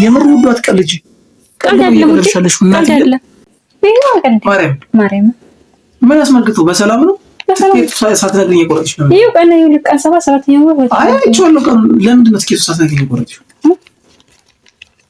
የምር ውዱ አትቀልጂ። ቀልዳለሽ ቀልዳለ ማርያም ምን አስመልክቶ በሰላም ነው? ሳትነግሪኝ የቆረጥሽ ነው? ይኸው ቀን ይልቅ ቀን 7/7ኛው ወር አይ አይቼዋለሁ። ቀን ለምንድን ነው ትኬቱ ሳትነግሪኝ የቆረጥሽው?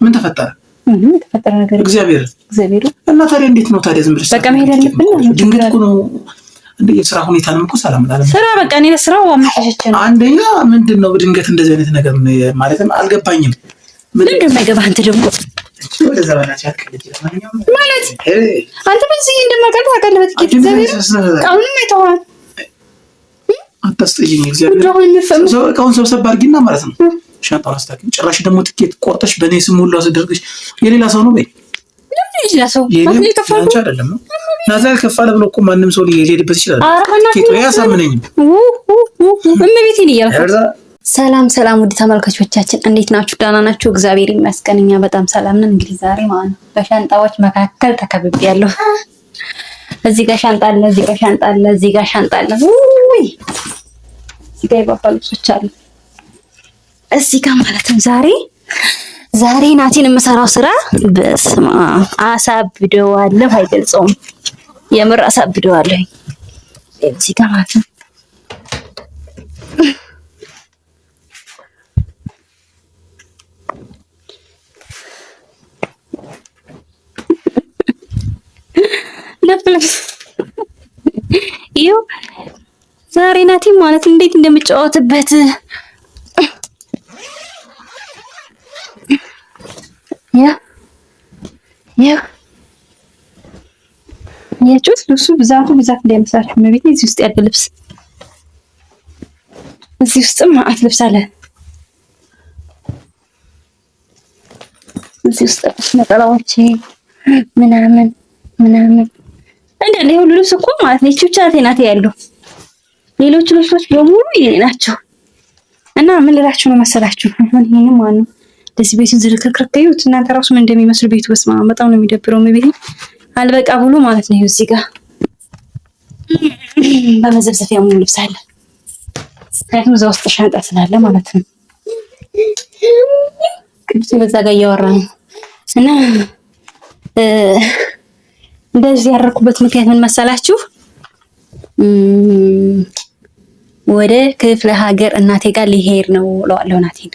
ምን ተፈጠረ? ምንም ተፈጠረ ነገር እግዚአብሔር እና ታዲያ እንዴት ነው ታዲያ? ዝም ብለሽ በቃ መሄድ አለብን። ድንገት እኮ ነው እንደ የሥራ ሁኔታንም እኮ ሰላም አላለም። ስራ በቃ እኔ ለስራው አመቻቸች ነው። አንደኛ ምንድን ነው በድንገት እንደዚህ አይነት ነገር ማለትም አልገባኝም። ምንድን ነው የማይገባህ አንተ ደግሞ? ወደዛ በላች አትቀልጂ። ማለት አንተ በዚህ እንደማቀርብ ታውቃለህ። በትኬት እግዚአብሔር አሁንም አይተዋል። አታስጠይኝ። እግዚአብሔር እቃውን ሰብሰብ አድርጊና ማለት ነው ሻንጣውን አስታኪ። ጭራሽ ደግሞ ትኬት ቆርጠሽ በእኔ ስም ሁሉ አስደርግሽ የሌላ ሰው ነው በይ። ሌላ ሰው ማለት ከፋለ አይደለም ነው ናዛል ከፋለ ብሎ እኮ ማንም ሰው ሊሄድበት ይችላል። ትኬቱ ያሳምነኝም እመቤቴን እያልኩ ሰላም ውድ ተመልካቾቻችን እንዴት ናችሁ? ደህና ናችሁ? እግዚአብሔር ይመስገን እኛ በጣም ሰላም ነን። እንግዲህ ዛሬ ማለት ነው በሻንጣዎች መካከል ተከብቤያለሁ። እዚህ ጋር ሻንጣ አለ፣ እዚህ ጋር ሻንጣ አለ፣ እዚህ ጋር ሻንጣ አለ። ውይ እዚህ ጋር የባባሉ ልብሶች አሉ። እዚህ ጋር ማለትም ዛሬ ናቲን የምሰራው ስራ በስማ አሳብደዋለሁ። አይገልጸውም። የምር አሳብደዋለሁ። እዚህ ጋር ማለት ነው ይኸው ዛሬ ናቲ ማለት እንዴት እንደምጫወትበት ያጩት ልብሱ ብዛት እንዳይመስላችሁ መቤት እዚህ ውስጥ ያለ ልብስ እዚህ ውስጥም ማአት ልብስ አለ። እዚህ ውስጥ ነጠላዎች ምናምን እንደኔ ሁሉ ልብስ እኮ ማለት ነው ብቻ ናት ያለው። ሌሎች ልብሶች በሙሉ የኔ ናቸው። እና ምን ልላችሁ ነው መሰላችሁ? አሁን ይሄንም ማን ነው ለዚህ ቤቱን ዝርክርክር ይዩት እናንተ ራሱ ምን እንደሚመስል ቤቱ በስማ በጣም ነው የሚደብረው። መቤት አልበቃ ብሎ ማለት ነው እዚህ ጋር በመዘብዘፊያ ሙሉ ልብስ አለ። ምክንያቱም እዛ ውስጥ ሻንጣ ስላለ ማለት ነው። ቅዱስ በዛ ጋር እያወራ ነው እና እንደዚህ ያደረኩበት ምክንያት ምን መሰላችሁ? ወደ ክፍለ ሀገር እናቴ ጋር ሊሄድ ነው እለዋለሁ። እናቴን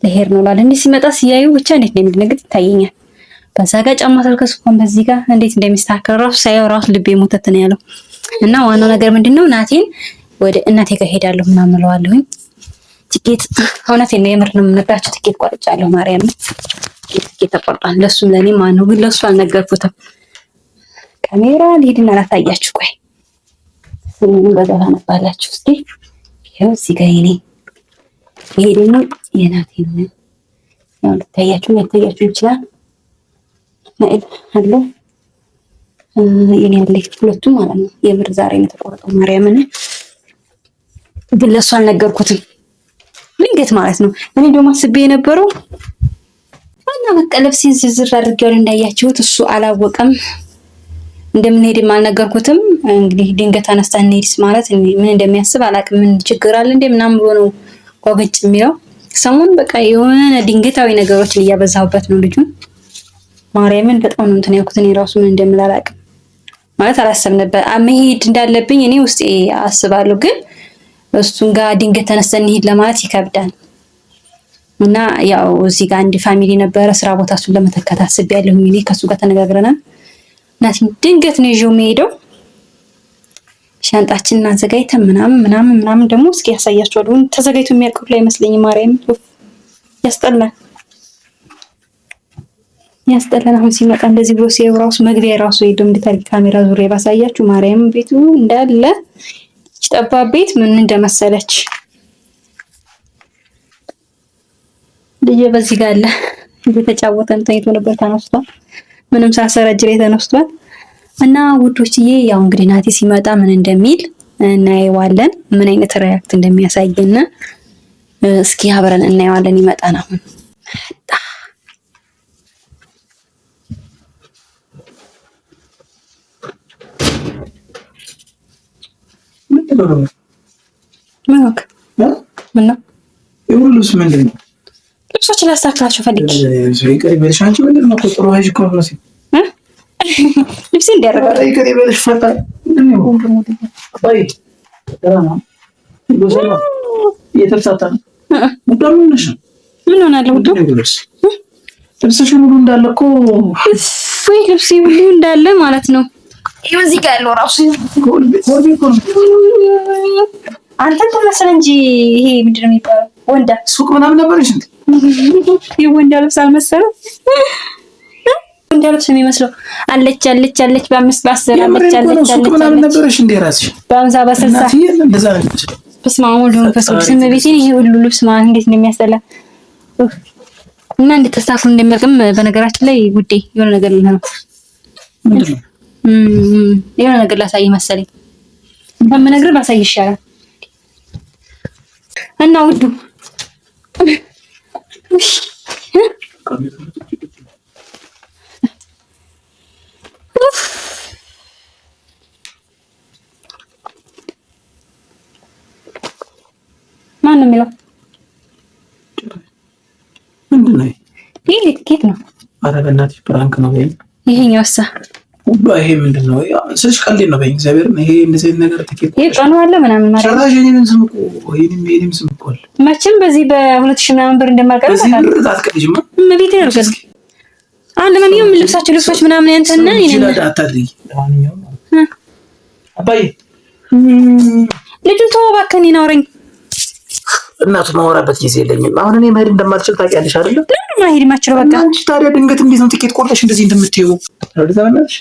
ሊሄድ ነው እላለሁ። እንዲህ ሲመጣ ሲያዩ ብቻ እንዴት ነው የሚደነግጥ ይታየኛል። በዛ ጋር ጫማ ተልከስ እንኳን በዚህ ጋር እንዴት እንደሚስተካከል ራሱ ሳየው ራሱ ልቤ ሞተት ነው ያለው። እና ዋናው ነገር ምንድነው እናቴን ወደ እናቴ ጋር ሄዳለሁ ምናምን እለዋለሁኝ። ትኬት እውነቴን ነው የምር ነው የምነግራችሁ። ትኬት ቆርጫለሁ። ማርያም ትኬት ተቆርጧል። ለሱም ለኔም ማነው ግን ለሱ አልነገርኩትም። ካሜራ ሊድና ላታያችሁ። ቆይ ምን በዛታ ነባላችሁ እስኪ። ይሄው እዚህ ጋር ይሄ ደግሞ የናቴ ነው። ያው ልታያችሁ ይችላል። ማይል አለ የኔ ያለ ሁለቱም ማለት ነው። የምር ዛሬ ነው ተቆርጠው። ማርያምን ግን ለሱ አልነገርኩትም። ድንገት ማለት ነው። እኔ ደግሞ አስቤ የነበረው እና በቃ ልብሴን ዝርዝር አድርጌው እንዳያችሁት እሱ አላወቀም። እንደምንሄድም አልነገርኩትም። እንግዲህ ድንገት አነስታ እንሄድስ ማለት ምን እንደሚያስብ አላውቅም። ምን ችግር አለ እንዴ ምናምን ብሎ ነው ጓገጭ የሚለው። ሰሞኑን በቃ የሆነ ድንገታዊ ነገሮችን እያበዛሁበት ነው ልጁን። ማርያምን በጣም ነው እንትን ያልኩት። እኔ ራሱ ምን እንደምል አላውቅም ማለት አላሰብ ነበር። መሄድ እንዳለብኝ እኔ ውስጤ አስባለሁ፣ ግን እሱን ጋር ድንገት ተነስተን እንሂድ ለማለት ይከብዳል። እና ያው እዚህ ጋር አንድ ፋሚሊ ነበረ ስራ ቦታ እሱን ለመተካት አስቤያለሁ። እኔ ከሱ ጋር ተነጋግረናል። ናቲ ድንገት ነው ይዤው የምሄደው። ሻንጣችንን አዘጋጅተን ምናምን ደግሞ እስኪ ያሳያችኋለሁ። ተዘጋጅቶ የሚያልቀው አይመስለኝም። ማርያም ያስጠላል። አሁን ሲመጣ እንደዚህ ብሎ ሲያዩ ራሱ መግቢያ ራሱ ሄዶ እንድታርግ ካሜራ ዙሪያ ባሳያችሁ ማርያም ቤቱ እንዳለ ጠባብ ቤት ምን እንደመሰለች ልጅ በዚህ ጋር አለ እየተጫወተ ተኝቶ ነበር። ተነስቷል። ምንም ሳሰረጅ ላይ ተነስቷል። እና ውዶችዬ ያው እንግዲህ ናቲ ሲመጣ ምን እንደሚል እናየዋለን። ምን አይነት ሪያክት እንደሚያሳየና እስኪ አብረን እናየዋለን። ይመጣና አሁን ልብሶች ላስተካክላቸው ፈልጌ ይቅር ይበልሽ። አንቺ ምንድን ነው ጥሩ ሀይሽ እኮ ነው ሲል ልብስ እንዲያደርጋል ይቅር ይበልሽ። ፈታ እየተብሳታ ነው። ምን ሆናለሁ? ልብስሽ ሁሉ እንዳለ እኮ ልብስ ሁሉ እንዳለ ማለት ነው። ይኸው እዚህ ጋር ያለው ራሱ አንተ ተመሰለ እንጂ ይሄ ምንድን ነው የሚባለው? ወንዳ ሱቅ ምናምን ነበረሽ እንዴ? ይሄ ወንዳ ልብስ አልመሰለም። ወንዳ ልብስ የሚመስለው አለች በ5 በ10 አለች ሱቅ ምናምን ነበረሽ እንዴ? ራስሽ በ50 በ60 እንደዛ ነው። በስመ አብ ወወልድ ወመንፈስ ቅዱስ። ቤቴን ይሄ ሁሉ ልብስ ማለት እንዴት እንደሚያስጠላ እና እንዴት ተስተካክሎ እንደሚያልቅም በነገራችን ላይ ጉዴ የሆነ ነገር ነው። የሆነ ነገር ላሳይ መሰለኝ። በምነግርህ ባሳይ ይሻላል። እና ውዱ ማን ነው የሚለው? ምንድን ነው ይሄ? ኬት ነው? ኧረ በእናትሽ ፕራንክ ነው በይኝ። ይሄኛው እሳ ይሄ ምንድን ነው? ስልሽ ቀልዴን ነው በይኝ። እግዚአብሔርን ይሄ እንደዚህ ነገር ትኬት ይሄ ቀኑ አለ ምናምን ማለት ጭራሽ የእኔንም ስም እኮ የእኔንም ስም እኮ አለ። መቼም በዚህ በ2000 ምናምን ብር እንደማቀርብ በዚህ ብር አትቀልጂማ። ቤት ነው ያልከኝ። ለማንኛውም ልብሶች ምናምን ያንተና ይላል አታድርጊ። ለማንኛውም አባዬ ልጁን ተወው እባክህ፣ እኔን አውረኝ። እናቱ ማወራበት ጊዜ የለኝም። አሁን እኔ መሄድ እንደማልችል ታውቂያለሽ አይደል? ለምን መሄድ የማልችለው? በቃ አንቺ ታዲያ ድንገት እንዴት ነው ትኬት ቆርጠሽ እንደዚህ እንደምትይው? አልተዛመነሽ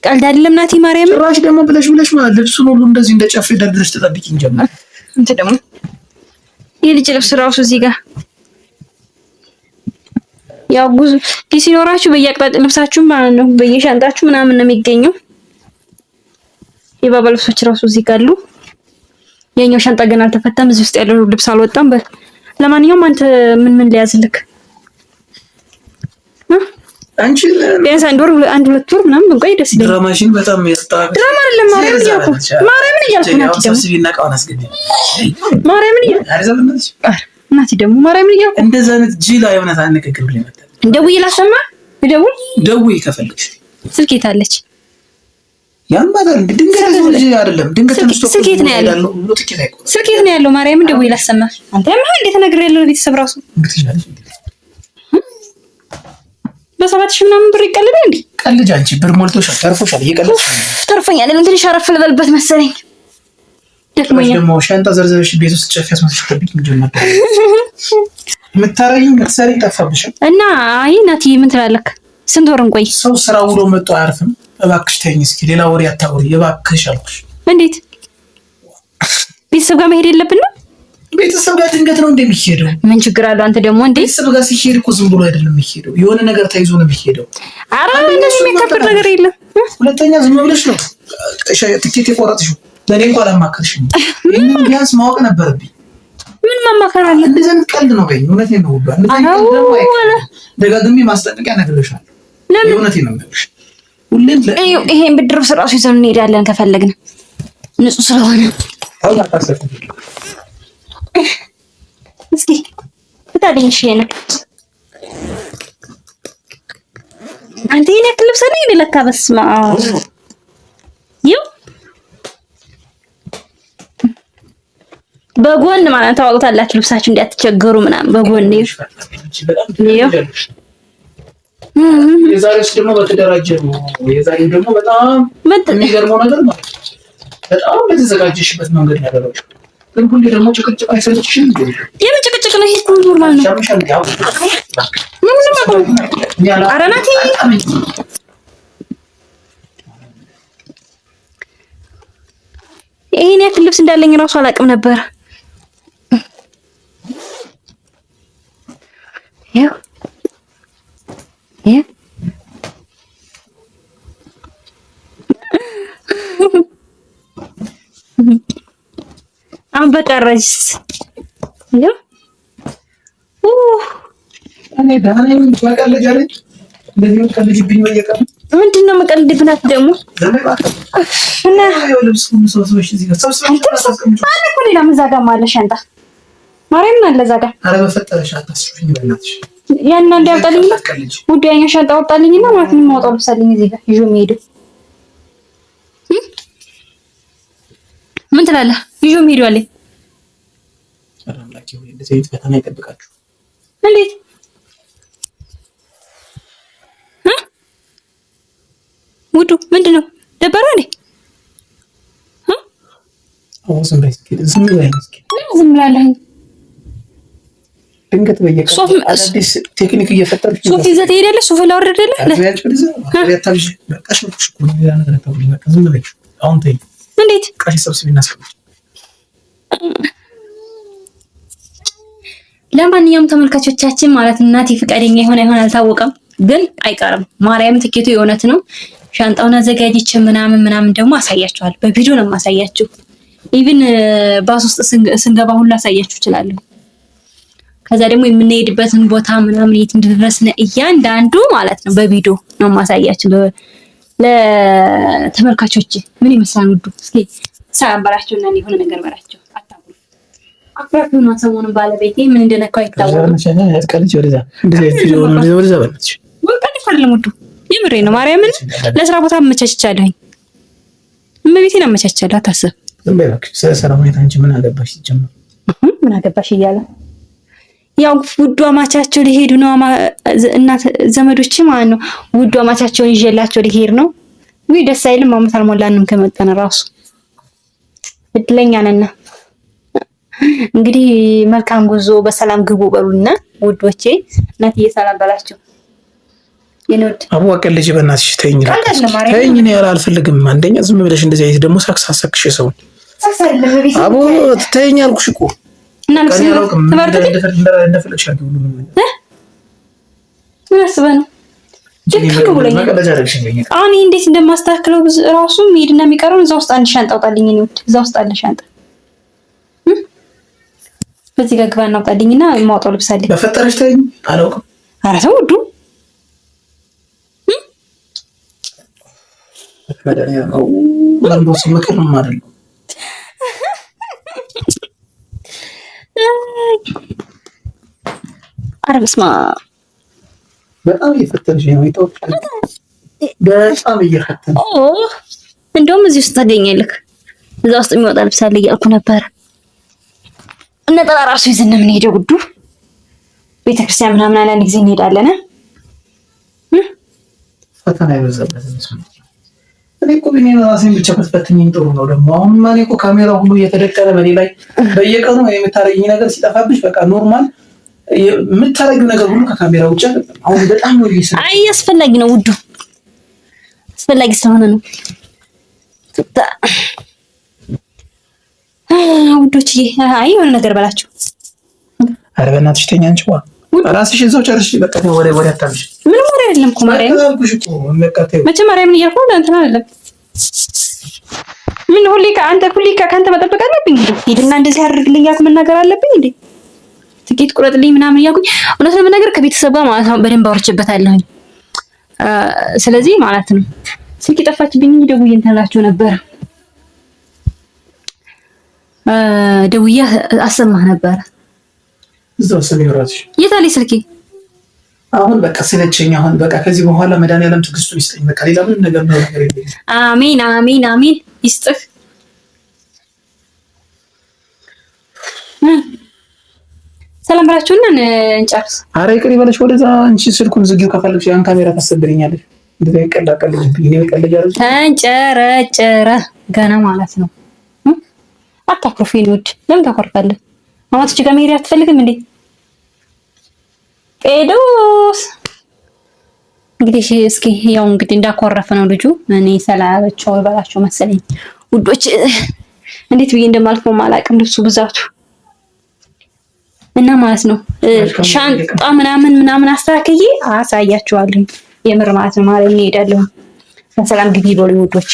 ቀልድ አይደለም ናቲ ማርያም። ጭራሽ ደግሞ ብለሽ ማለት ልብሱን ሁሉ እንደዚህ እንደጨፍ ደርድረሽ ተጠብቂኝ ጀመር። አንተ ደግሞ የልጅ ልብስ ራሱ እዚህ ጋር ያው ጉዞ ሲኖራችሁ በየአቅጣጫ ልብሳችሁ ማለት ነው በየሻንጣችሁ ምናምን ነው የሚገኘው። የባባ ልብሶች ራሱ እዚህ ጋር አሉ። የኛው ሻንጣ ገና አልተፈታም። እዚህ ውስጥ ያለው ልብስ አልወጣም። ለማንኛውም አንተ ምን ሊያዝልክ አንቺ ቢያንስ 1 ወር 2 ወር ምናምን እንቆይ ደስ ይላል። ድራማሽን በጣም ያስታውቃል። ድራማ አይደለም ማርያምን እያልኩ ናቲ ደግሞ ሰብስቢና ቃውን አስገቢ ማርያምን እያልኩ አይዘልምሽ ናቲ ደግሞ ማርያምን እያልኩ እንደዛ አይነት ጅላ የሆነ ታነከክር ብለ መጣ። ደውዬ ላሰማ ደውዬ ከፈለግሽ ስልክ የት አለች? ያንባታል ድንገት ልጅ አይደለም ድንገት ተነስቶ ስልክ የት ነው ያለው? ስልክ የት ነው ያለው? ማርያምን ደውዬ ላሰማ። አንተ ያማ እንዴት ነገር ያለው ቤተሰብ ራሱ በ7,000 ምናምን ብር ይቀልዳል እንዴ? ቀልጅ አንቺ ብር ሞልቶሻል፣ ተርፎሻል። እየቀለድሽ ተርፎኛል። ለምን ትንሽ አረፍ ልበልበት መሰለኝ። ደክሞኛል። ደግሞ ሻንጣ ዘርዘርሽ ቤት ውስጥ ጨፍ ያስመስልሽ ተብቅ ምን ጀመረ? የምታረጊኝ መክሰሪ ጠፋብሽ እና አይ ናቲ ምን ትላለህ? ስንት ወር እንቆይ? ሰው ስራ ውሎ መጥቶ አያርፍም። እባክሽ ተይኝ እስኪ ሌላ ወሬ አታውሪ እባክሽ አልኩሽ። እንዴት ቤተሰብ ጋር መሄድ የለብንም? ቤተሰብ ጋር ድንገት ነው እንደሚሄደው። ምን ችግር አለው? አንተ ደግሞ እንዴ ቤተሰብ ጋር ሲሄድ እኮ ዝም ብሎ አይደለም የሚሄደው፣ የሆነ ነገር ተይዞ ነው የሚሄደው። ኧረ እንደሱ የሚከብድ ነገር የለም። ሁለተኛ ዝም ብለሽ ነው ትኬት የቆረጥሽው። ለእኔ እንኳን አላማከርሽም። ይሄን ቢያንስ ማወቅ ነበረብኝ። ምን ማማከር አለ? እንደዚህ አይነት ቀልድ ነው በይኝ። እውነቴን ነው ውባ። ደጋግሜ ማስጠንቀቂያ ነግሬሻለሁ። እውነቴን ነው የምልሽ። ሁሌም ይሄን ብድር ራሱ ይዘን እንሄዳለን ከፈለግን ንጹህ ስለሆነ። አሁን አታሰብ እስኪ ብታገኝሽ ይሄን አንተ ይሄን ያክል ልብስ አለኝ እኔ ለካ። በስመ አብ ይው በጎን ማለት ታውቁታላችሁ፣ ልብሳችሁ እንዳትቸገሩ ምናምን በጎን ይው የዛሬስ ደግሞ በተደራጀ ነው። የዛሬው ደግሞ በጣም የሚገርመው ነገር ማለት በጣም በተዘጋጀሽበት መንገድ ያደረግሽው። ግን ሁሌ ደግሞ ጭቅጭቅ አይሰለችሽም? የምን ጭቅጭቅ ነው? ይሄ ኖርማል ነው። ኧረ ናቲ ይሄን ያክል ልብስ እንዳለኝ እራሱ አላውቅም ነበር። ይኸው አሁን በቀረጅ ይኸው እኔ ዳኔ መቀለጃ ነኝ። እንደዚህ መቀለጅብኝ በየቀኑ ምንድን ነው መቀለድብናት ደግሞ እና ልብስ ሁሉ ሰብስበሽ እዚህ ጋር አለ እኮ ሌላም እዛ ጋርም አለ ሻንጣ ማርያምን አለ እዛ ጋር። ኧረ በፈጠረሽ አታስችሁኝ በእናትሽ። ያን አንድ ያወጣልኝ ውድ ያኛ ሻንጣ አወጣልኝና ማለት ነው የማወጣው ልብሳልኝ እዚህ ጋር ይዞ የሚሄደው ምን ትላለህ? ይዞ የሚሄደው አለኝ። አላምላኪ ሆይ እንደዚህ አይነት ፈተና ይጠብቃችሁ። እንዴት ውዱ ምንድን ነው ደበረ እንዴ? ዝም በይ እስኪ ዝም ብላለህ። ድንገት በየቀኑ አዲስ ቴክኒክ እየፈጠርኩ ሱፍ ይዘህ ትሄዳለህ። ሱፍ ላወርድልህ እንዴት ቃሽ ሰብስቢ እናስቀምጥ። ለማንኛውም ተመልካቾቻችን ማለት እናቴ ፍቃደኛ የሆነ ይሆን አልታወቀም፣ ግን አይቀርም። ማርያም ትኬቱ የእውነት ነው። ሻንጣውን አዘጋጅቼ ምናምን ደግሞ አሳያችኋለሁ። በቪዲዮ ነው የማሳያችሁ። ኢቭን ባስ ውስጥ ስንገባ ሁሉ አሳያችሁ እችላለሁ። ከዛ ደግሞ የምንሄድበትን ቦታ ምናምን የት እንደደረስን እያንዳንዱ ማለት ነው በቪዲዮ ነው የማሳያችሁ ለተመልካቾች። ምን ይመስላል ውዱ? እስኪ ሰላም በላቸውና የሆነ ነገር በላቸው። አታውቁ አፍራችሁ ነው። ሰሞኑን ባለቤቴ ምን እንደነካው አይታወቅም። ውዱ የምሬ ነው። ማርያምን ለስራ ቦታ አመቻችቻለሁኝ። እመቤቴን አመቻችቻለሁ። አታስብ። ዝም በይ እባክሽ። ስለ ሁኔታ እንጂ ምን አገባሽ? ሲጀመር ምን አገባሽ እያለ ያው ውዱ አማቻቸው ሊሄዱ ነው። እናት ዘመዶች ማለት ነው። ውዱ አማቻቸውን ይዤላቸው ሊሄድ ነው። ወይ ደስ አይልም። አመት አልሞላንም ከመጣን ራሱ እድለኛ ነን። እንግዲህ መልካም ጉዞ፣ በሰላም ግቡ በሉና ውዶቼ። እናትዬ ሰላም በላቸው። የነውድ አወቀ ልጅ በእናትሽ ተይኝ፣ ተይኝ። እኔ አልፈልግም። አንደኛ ዝም ብለሽ እንደዚህ አይነት ደግሞ ሳክሳክሽ ሰው አቦ ተይኝ አልኩሽ እኮ እና ለምን እንደፈለግሽ አድርጊ። ሁሉ ነው ምን አስበህ ነው? እኔ እንዴት እንደማስተካክለው ራሱ የሚሄድና የሚቀረው እዛ ውስጥ አንድ ሻንጣ አውጣልኝ። እኔ ውድ እዛ ውስጥ አለ ሻንጣ። በዚህ ጋር ግባ እናውጣልኝና የማውጣው ልብስ አለኝ። በፈጠረሽ ተይኝ። አላውቅም። ኧረ ተው ውዱ ለምዶስ ምክር ነው ማለት ነው። ኧረ በስመ አብ በጣም እየፈተንሽ ነው። ይተውታል። በጣም እየፈተንሽ እንደውም እዚህ ውስጥ ታገኛለህ። እዛ ውስጥ የሚወጣ ልብስ አለ እያልኩ ነበር። ነጠላ ራሱ ይዘን ምን ሄደው ጉዱ ቤተክርስቲያን ምናምን አንዳንድ ጊዜ እንሄዳለን። ፈተና ይበዛበት ነው። እኔ እኮ ቢኔ ራሴን ብቻ ከተፈተኝኝ ጥሩ ነው። ደግሞ አሁን ማን እኮ ካሜራ ሁሉ እየተደቀነ በኔ ላይ በየቀኑ የምታረጊኝ ነገር ሲጠፋብሽ በቃ ኖርማል የምታረጊው ነገር ሁሉ ከካሜራ ውጭ አይደለም። አሁን በጣም ነው ይሰ አይ አስፈላጊ ነው ውዱ፣ አስፈላጊ ስለሆነ ነው። ውዶች አይ የሆነ ነገር በላቸው። ኧረ በእናትሽ ተኛ አንቺ ዋ ራስሽ እዛው ጨርሽ። በቃ ወደ አታምሽ። ምን ወሬ አይደለም እኮ ማርያም መቼ ማርያምን እያልኩ እንትን አይደለም። ምን ሁሌ ከአንተ መጠበቅ አለብኝ እንዴ? ሂድና እንደዚህ አድርግልኝ እያልኩ መናገር አለብኝ እንዴ? ትኬት ቁረጥልኝ ምናምን እያልኩኝ እውነት ለመናገር ከቤተሰብ ጋር ማለት ነው በደንብ አውርቼበታለሁኝ። ስለዚህ ማለት ነው ስልክ ጠፋችብኝ እንጂ ደውዬ እንትን እላችሁ ነበር። ደውዬ አሰማህ ነበር። እዛው ስሜው ራስሽ የት አለኝ ስልኬ? አሁን በቃ ስለቸኝ። አሁን በቃ ከዚህ በኋላ መድኃኒዓለም ትዕግስቱን ይስጠኝ። በቃ ሌላ ምንም ነገር ነው ነገር የለኝም። አሜን አሜን አሜን ይስጥህ። ሰላም ብላችሁና እንጨርስ። ኧረ ይቅር ይበለሽ ወደዛ። አንቺ ስልኩን ዝጊው ከፈለግሽ ያን ካሜራ ታሰብሪኛለሽ። እንደዛ ይቀላቀልብኝ ነው ይቀልጃለሽ። ተንጨረጨረ ገና ማለት ነው። አታኮርፊ ውድ። ለምን ታኮርፋለህ? ማማትሽ ጋር መሄድ አትፈልግም እንዴ? ጴዶስ እንግዲህ እስኪ ያው እንግዲህ እንዳኮረፈ ነው ልጁ። እኔ ሰላበቸው ይበላቸው መሰለኝ ውዶች። እንዴት ብዬ እንደማልፈው ማላቅም ልብሱ ብዛቱ እና ማለት ነው። ሻንጣ ምናምን አስተካክዬ አሳያችኋለሁ። የምር ማለት ነው ማለት እንሄዳለን። በሰላም ግቢ በሉኝ ውዶች።